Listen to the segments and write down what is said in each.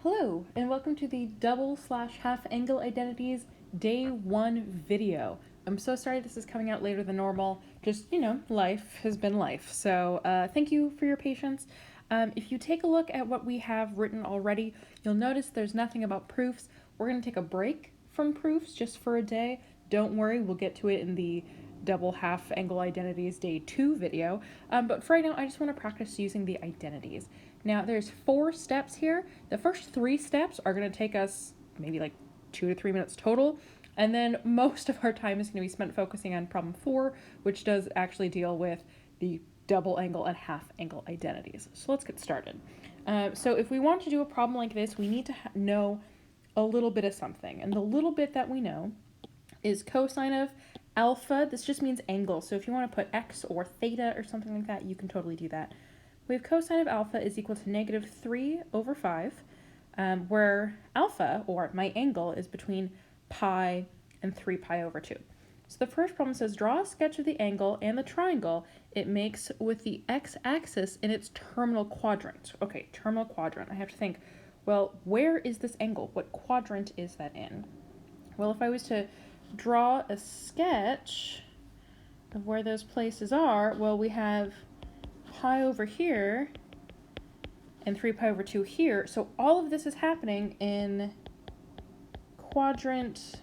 Hello, and welcome to the double/half angle identities day 1 video. I'm so sorry this is coming out later than normal. Just, life has been life. So thank you for your patience. If you take a look at what we have written already, you'll notice there's nothing about proofs. We're going to take a break from proofs just for a day. Don't worry, we'll get to it in the double half angle identities day 2 video. But for right now, I just want to practice using the identities. Now, there's 4 steps here. The first 3 steps are going to take us maybe like 2 to 3 minutes total. And then most of our time is going to be spent focusing on problem 4, which does actually deal with the double angle and half angle identities. So let's get started. So if we want to do a problem like this, we need to know a little bit of something. And the little bit that we know is cosine of alpha. This just means angle. So if you want to put x or theta or something like that, you can totally do that. We have cosine of alpha is equal to negative 3 over 5, where alpha, or my angle, is between pi and 3 pi over 2. So the first problem says, draw a sketch of the angle and the triangle it makes with the x-axis in its terminal quadrant. Okay, terminal quadrant. I have to think, well, where is this angle? What quadrant is that in? Well, if I was to draw a sketch of where those places are, well, we have pi over here and 3 pi over 2 here. So all of this is happening in quadrant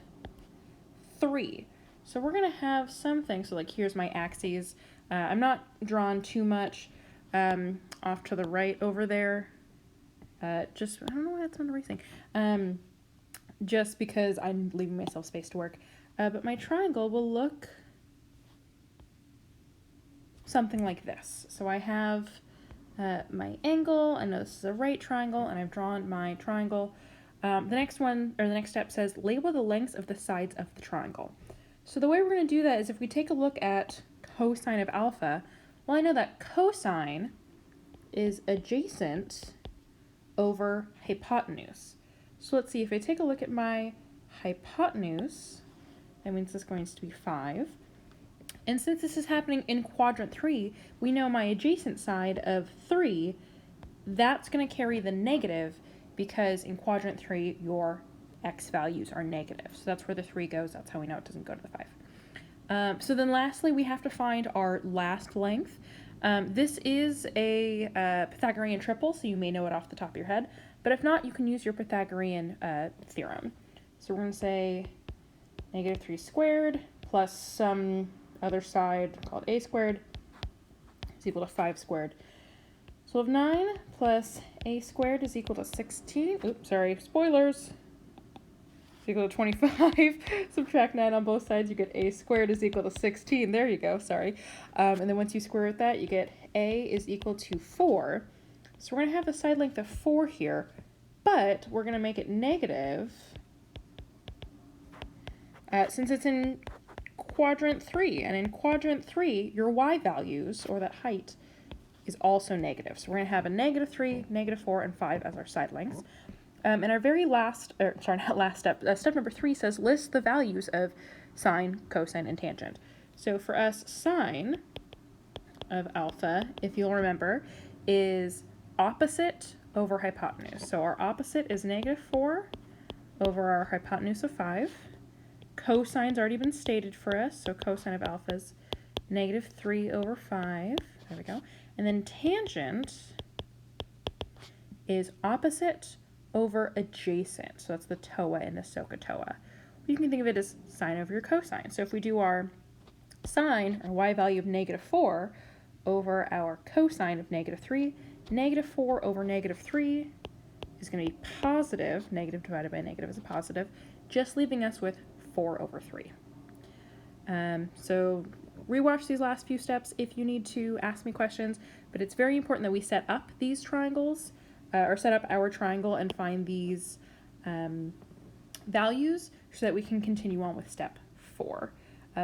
3. So we're going to have something. So like here's my axes. I'm not drawn too much off to the right over there. I don't know why that's not erasing. Just because I'm leaving myself space to work. But my triangle will look something like this. So I have my angle, I know this is a right triangle, and I've drawn my triangle. The next step says label the lengths of the sides of the triangle. So the way we're going to do that is if we take a look at cosine of alpha, well, I know that cosine is adjacent over hypotenuse. So let's see, if I take a look at my hypotenuse, that means this is going to be 5. And since this is happening in quadrant 3, we know my adjacent side of 3, that's going to carry the negative because in quadrant 3, your x values are negative. So that's where the 3 goes. That's how we know it doesn't go to the 5. So then lastly, we have to find our last length. This is a Pythagorean triple, so you may know it off the top of your head. But if not, you can use your Pythagorean theorem. So we're going to say negative 3 squared plus some other side called a squared is equal to 5 squared. So we have 9 plus a squared is equal to 16. Oops, sorry, spoilers. It's equal to 25. Subtract 9 on both sides, you get a squared is equal to 16. There you go, sorry. And then once you square root that, you get a is equal to 4. So we're going to have a side length of 4 here, but we're going to make it negative since it's in quadrant 3, and in quadrant 3 your y values, or that height, is also negative. So we're going to have a negative 3, negative 4, and 5 as our side lengths. And our very last, step number 3 says list the values of sine, cosine, and tangent. So for us, sine of alpha, if you'll remember, is opposite over hypotenuse. So our opposite is negative 4 over our hypotenuse of 5. Cosine's already been stated for us, so cosine of alpha is negative 3 over 5. There we go. And then tangent is opposite over adjacent. So that's the TOA in the SOHCAHTOA. You can think of it as sine over your cosine. So if we do our sine, our y value of negative 4, over our cosine of negative 3, negative 4 over negative 3 is going to be positive. Negative divided by negative is a positive, just leaving us with 4 over 3. So rewatch these last few steps if you need to ask me questions, but it's very important that we set up these triangles, or set up our triangle and find these values so that we can continue on with step 4.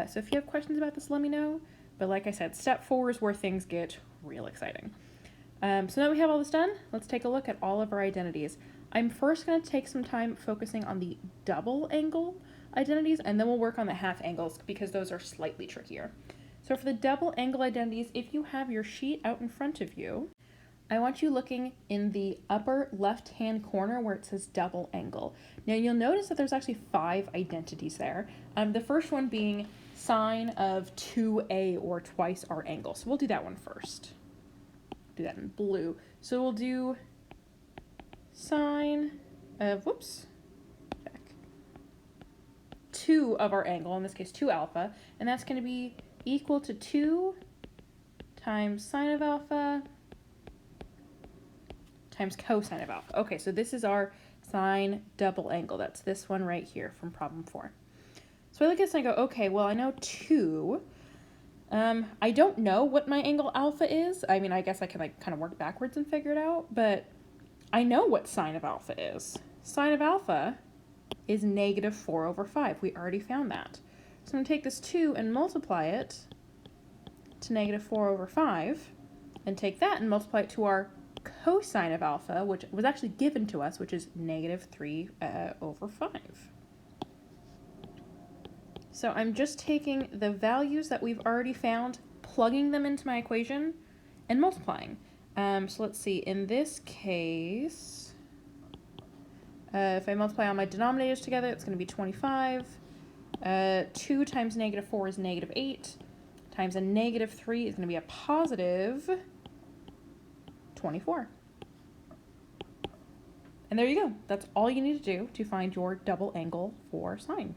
So if you have questions about this, let me know. But like I said, step 4 is where things get real exciting. So now we have all this done, let's take a look at all of our identities. I'm first going to take some time focusing on the double angle identities, and then we'll work on the half angles because those are slightly trickier. So for the double angle identities, if you have your sheet out in front of you, I want you looking in the upper left-hand corner where it says double angle. Now you'll notice that there's actually 5 identities there. The first one being sine of 2a or twice our angle. So we'll do that one first. Do that in blue. So we'll do sine of, whoops, check, 2 of our angle, in this case 2 alpha, and that's going to be equal to 2 times sine of alpha times cosine of alpha. Okay, so this is our sine double angle. That's this one right here from problem 4. So I look at this and I go, okay, well, I know 2. I don't know what my angle alpha is. I mean, I guess I can like kind of work backwards and figure it out, but I know what sine of alpha is. Sine of alpha is negative 4 over 5. We already found that. So I'm going to take this 2 and multiply it to negative 4 over 5, and take that and multiply it to our cosine of alpha, which was actually given to us, which is negative 3 over 5. So I'm just taking the values that we've already found, plugging them into my equation, and multiplying. So let's see, in this case, if I multiply all my denominators together, it's going to be 25. 2 times negative 4 is negative 8, times a negative 3 is going to be a positive 24. And there you go. That's all you need to do to find your double angle for sine.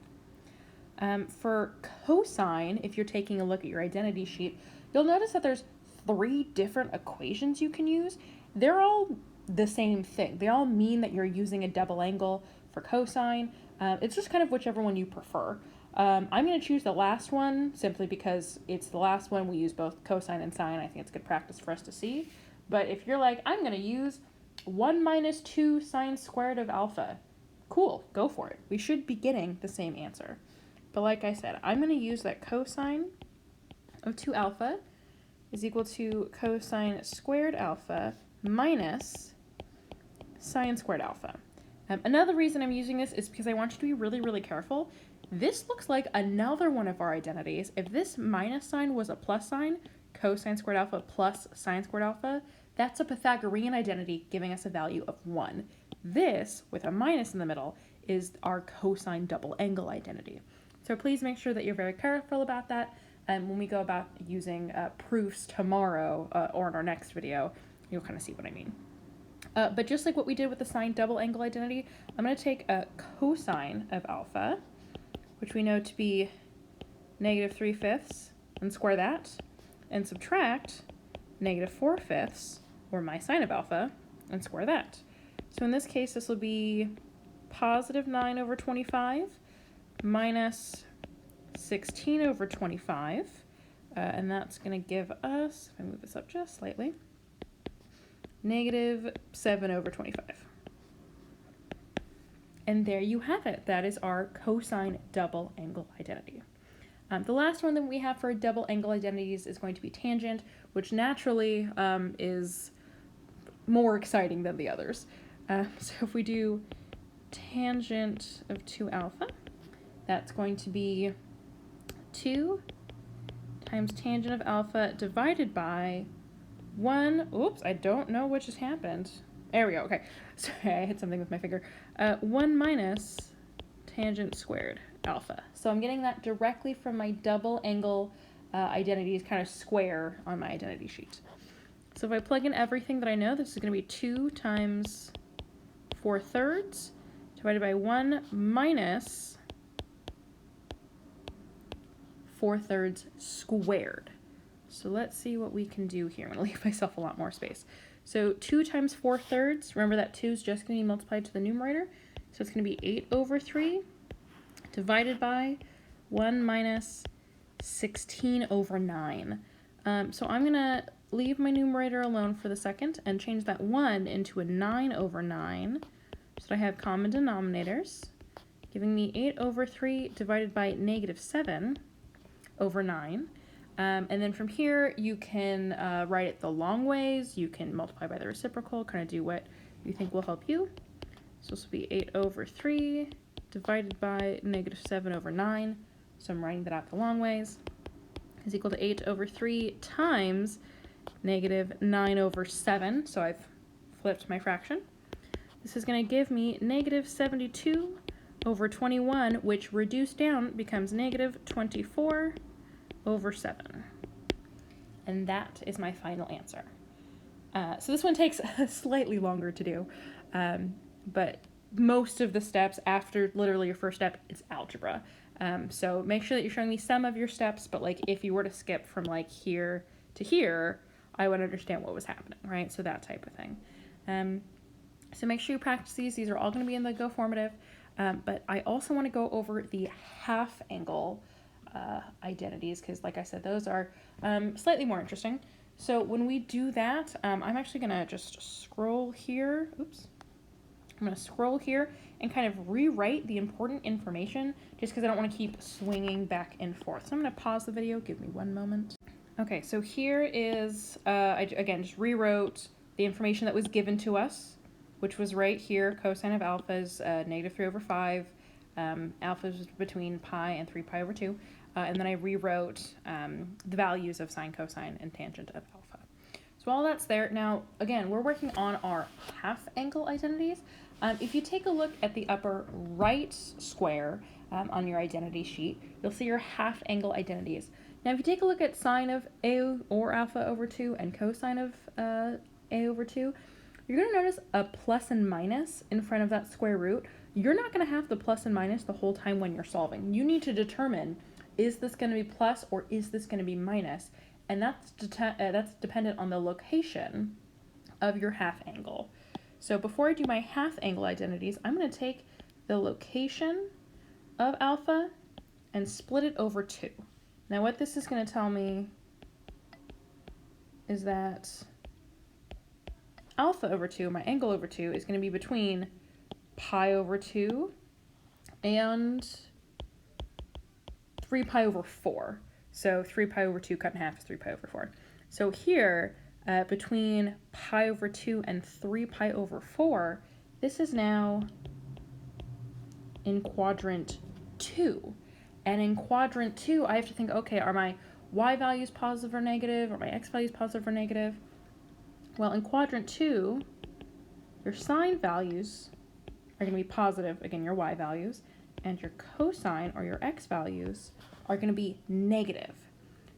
For cosine, if you're taking a look at your identity sheet, you'll notice that there's 3 different equations you can use. They're all the same thing. They all mean that you're using a double angle for cosine. It's just kind of whichever one you prefer. I'm going to choose the last one simply because it's the last one. We use both cosine and sine. I think it's good practice for us to see. But if you're like, I'm going to use 1 minus 2 sine squared of alpha, cool, go for it. We should be getting the same answer. But like I said, I'm going to use that cosine of 2 alpha is equal to cosine squared alpha minus sine squared alpha. Another reason I'm using this is because I want you to be really, really careful. This looks like another one of our identities. If this minus sign was a plus sign, cosine squared alpha plus sine squared alpha, that's a Pythagorean identity giving us a value of 1. This, with a minus in the middle, is our cosine double angle identity. So please make sure that you're very careful about that. And when we go about using proofs tomorrow or in our next video, you'll kind of see what I mean. But just like what we did with the sine double angle identity, I'm going to take a cosine of alpha, which we know to be negative 3/5, and square that, and subtract negative 4/5, or my sine of alpha, and square that. So in this case, this will be positive 9 over 25 minus 16 over 25, and that's going to give us, if I move this up just slightly, negative 7 over 25. And there you have it. That is our cosine double angle identity. The last one that we have for double angle identities is going to be tangent, which naturally is more exciting than the others. So if we do tangent of 2 alpha, that's going to be 2 times tangent of alpha divided by 1, oops, I don't know what just happened. There we go, okay. Sorry, I hit something with my finger. 1 minus tangent squared alpha. So I'm getting that directly from my double angle identities, kind of square on my identity sheet. So if I plug in everything that I know, this is going to be 2 times 4/3 divided by 1 minus 4/3 squared. So let's see what we can do here. I'm going to leave myself a lot more space. So 2 times 4/3, remember that 2 is just going to be multiplied to the numerator. So it's going to be 8 over 3 divided by 1 minus 16 over 9. So I'm going to leave my numerator alone for the second and change that 1 into a 9 over 9 so that I have common denominators, giving me 8 over 3 divided by negative 7 over 9. And then from here, you can write it the long ways. You can multiply by the reciprocal, kind of do what you think will help you. So this will be 8 over 3 divided by negative 7 over 9. So I'm writing that out the long ways. Is equal to 8 over 3 times negative 9 over 7, so I've flipped my fraction. This is going to give me negative 72 over 21, which reduced down becomes negative 24 over 7. And that is my final answer. So this one takes slightly longer to do, but most of the steps after literally your first step is algebra. So make sure that you're showing me some of your steps, but like if you were to skip from like here to here, I would understand what was happening, right? So that type of thing. So make sure you practice these. These are all going to be in the Go formative, but I also want to go over the half angle identities because, like I said, those are slightly more interesting. So when we do that, I'm actually going to just scroll here. Oops. I'm going to scroll here and kind of rewrite the important information just because I don't want to keep swinging back and forth. So I'm going to pause the video. Give me one moment. Okay, so here is, again, just rewrote the information that was given to us, which was right here. Cosine of alpha is negative 3 over 5. Alpha is between pi and 3 pi over 2. And then I rewrote the values of sine, cosine, and tangent of alpha. So all that's there. Now, again, we're working on our half angle identities. If you take a look at the upper right square on your identity sheet, you'll see your half angle identities. Now, if you take a look at sine of a or alpha over 2 and cosine of a over 2, you're going to notice a plus and minus in front of that square root. You're not going to have the plus and minus the whole time when you're solving. You need to determine, is this going to be plus or is this going to be minus? And that's dependent on the location of your half angle. So before I do my half angle identities, I'm going to take the location of alpha and split it over 2. Now what this is going to tell me is that alpha over 2, my angle over 2, is going to be between pi over 2 and 3 pi over 4. So 3 pi over 2 cut in half is 3 pi over 4. So here, between pi over 2 and 3 pi over 4, this is now in quadrant 2. And in quadrant 2, I have to think, okay, are my y values positive or negative? Are my x values positive or negative? Well, in quadrant 2, your sine values are going to be positive, again, your y values, and your cosine or your x values are going to be negative.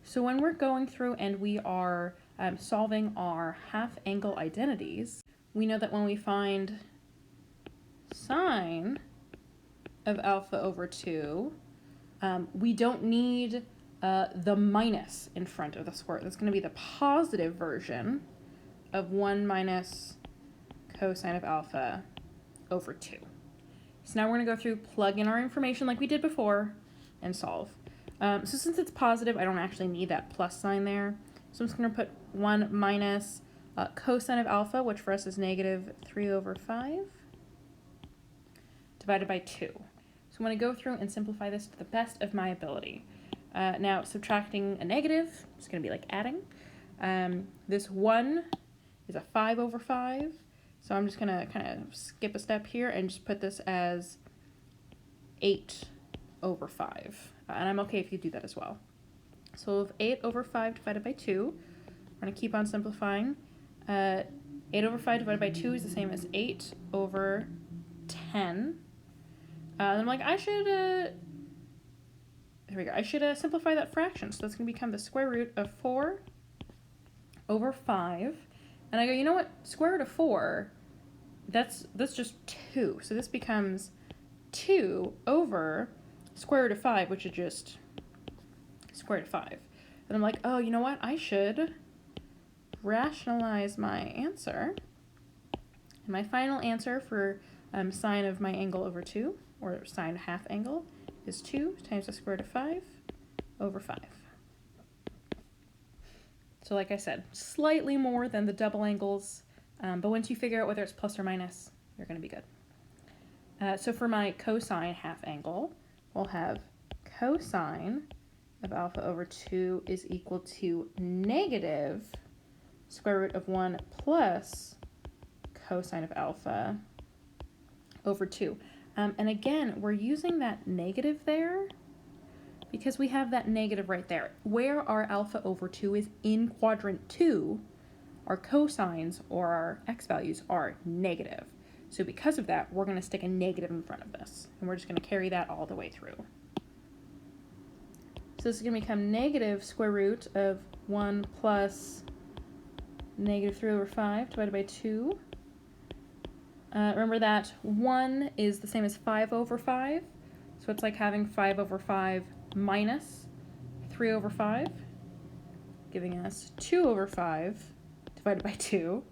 So when we're going through and we are solving our half angle identities, we know that when we find sine of alpha over 2, we don't need the minus in front of the square. That's going to be the positive version of 1 minus cosine of alpha over 2. So now we're going to go through, plug in our information like we did before, and solve. So since it's positive, I don't actually need that plus sign there. So I'm just going to put 1 minus cosine of alpha, which for us is negative 3 over 5, divided by 2. So I'm going to go through and simplify this to the best of my ability. Now, subtracting a negative is going to be like adding. This 1 is a 5 over 5. So I'm just going to kind of skip a step here and just put this as 8 over 5. And I'm okay if you do that as well. So if 8 over 5 divided by 2, we're going to keep on simplifying. 8 over 5 divided by 2 is the same as 8 over 10. And I'm like, I should, here we go. I should simplify that fraction. So that's going to become the square root of 4 over 5. And I go, you know what? Square root of 4, that's just 2. So this becomes 2 over square root of 5, which is just square root of 5. And I'm like, oh, you know what? I should rationalize my answer. And my final answer for sine of my angle over 2, or sine half angle, is 2 times the square root of 5 over 5. So like I said, slightly more than the double angles, but once you figure out whether it's plus or minus, you're going to be good. So for my cosine half angle, we'll have cosine of alpha over 2 is equal to negative square root of 1 plus cosine of alpha over 2. And again, we're using that negative there because we have that negative right there. Where our alpha over 2 is in quadrant 2, our cosines or our x values are negative. So because of that, we're going to stick a negative in front of this, and we're just going to carry that all the way through. So this is going to become negative square root of 1 plus negative 3 over 5 divided by 2. Remember that 1 is the same as 5 over 5, so it's like having 5 over 5 minus 3 over 5, giving us 2 over 5 divided by 2.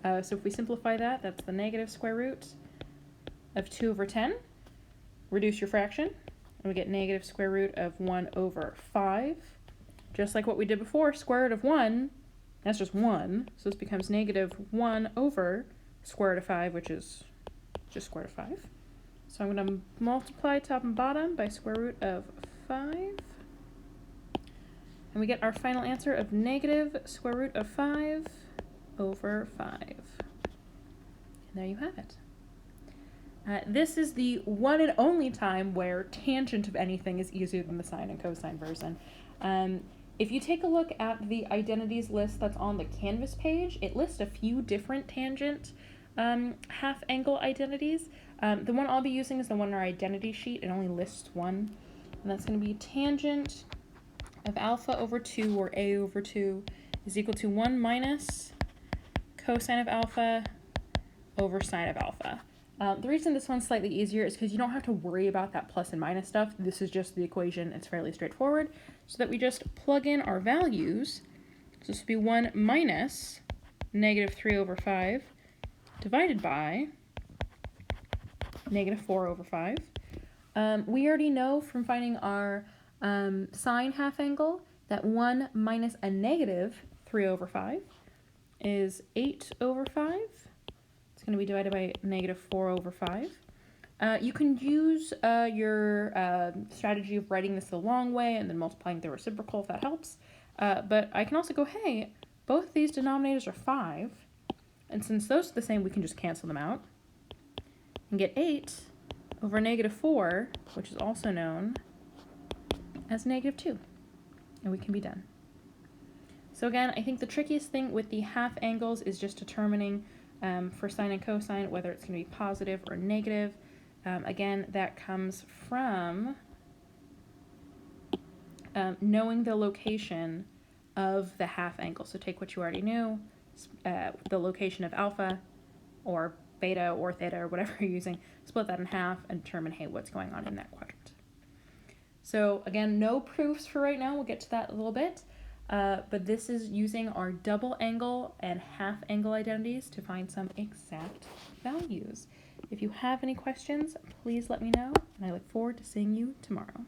So if we simplify that, that's the negative square root of 2 over 10. Reduce your fraction, and we get negative square root of 1 over 5. Just like what we did before, square root of 1, that's just 1. So this becomes negative 1 over square root of 5, which is just square root of 5. So I'm going to multiply top and bottom by square root of 5. And we get our final answer of negative square root of 5 over 5. And there you have it. This is the one and only time where tangent of anything is easier than the sine and cosine version. If you take a look at the identities list that's on the Canvas page, it lists a few different tangent half-angle identities. The one I'll be using is the one on our identity sheet. It only lists one, and that's going to be tangent of alpha over 2, or a over 2, is equal to 1 minus cosine of alpha over sine of alpha. The reason this one's slightly easier is because you don't have to worry about that plus and minus stuff. This is just the equation. It's fairly straightforward. So that we just plug in our values. So this would be 1 minus negative 3 over 5 divided by negative 4 over 5. We already know from finding our sine half angle that 1 minus a negative 3 over 5 is 8 over 5. It's going to be divided by negative 4 over 5. You can use your strategy of writing this the long way and then multiplying the reciprocal if that helps. But I can also go, hey, both of these denominators are 5. And since those are the same, we can just cancel them out and get 8 over negative 4, which is also known as negative 2. And we can be done. So again, I think the trickiest thing with the half angles is just determining for sine and cosine whether it's going to be positive or negative. Again, that comes from knowing the location of the half angle. So take what you already knew, the location of alpha or beta or theta or whatever you're using, split that in half and determine, hey, what's going on in that quadrant. So again, no proofs for right now. We'll get to that a little bit. But this is using our double angle and half angle identities to find some exact values. If you have any questions, please let me know, and I look forward to seeing you tomorrow.